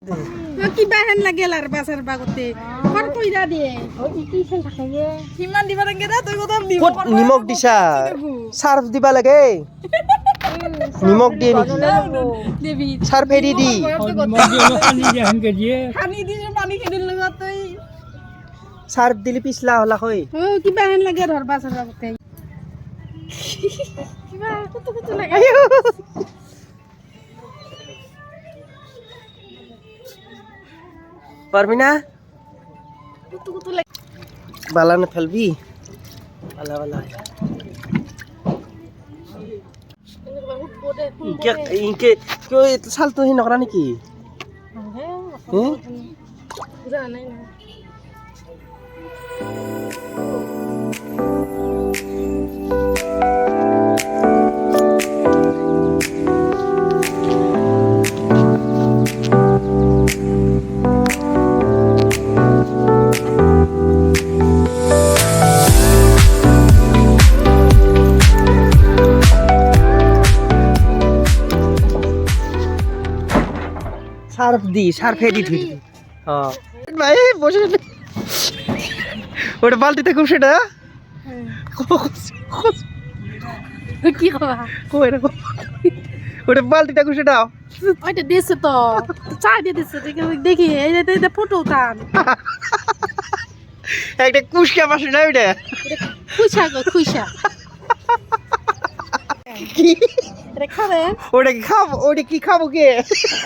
কিবা হেন লাগে লাৰবা চাৰবা গোটে কৰ কইরা দিয়ে কি খেল থাকে গে কিমান দিবা লাগে না তই কথা দিব কত নিমখ দিছা সার্ফ দিবা লাগে নিমখ দিয়ে নেকি দেবি সার্ফ এৰি দি খানি দি পানী খেদিল লগা তই সার্ফ দিলি পিছলা হলা কই কিবা হেন লাগে ধৰবা চাৰবা গোটে কিবা কুতু কুতু লাগে পারবি না কুতু কুতু লাগে বালা না ফেলবি বালা বালা ইনকে কেউ চাল তো হি নকৰা নেকি পুরা নাই না সার্ফ দি সার্ফ এডি ধুই হ্যাঁ ভাই বসে ওটা বালতিতে খুব সেটা কি কবা কই রে ওটা বালতিতে খুব সেটা ওইটা দিছে তো চা দিয়ে দিছে দেখি এই যে ফটো উঠান একটা কুশকা পাশে না ওটা খুশা গো খুশা এটা খাবেন ওটা কি খাবো ওটা কি খাবো কে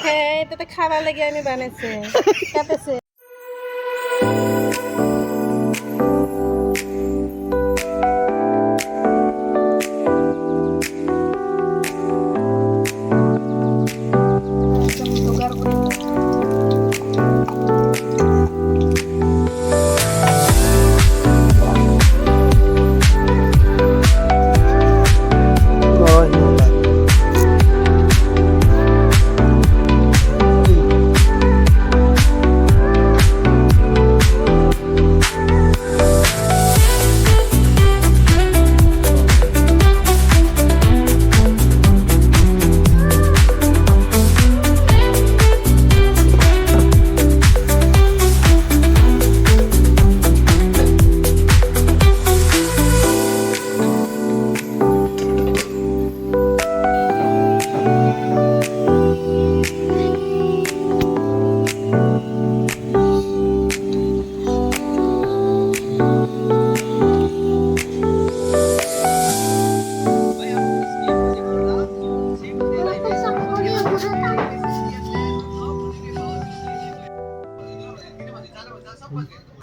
হ্যাঁ এটা খাবার লাগে আমি বানাইছি কাটেছে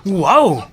Wow!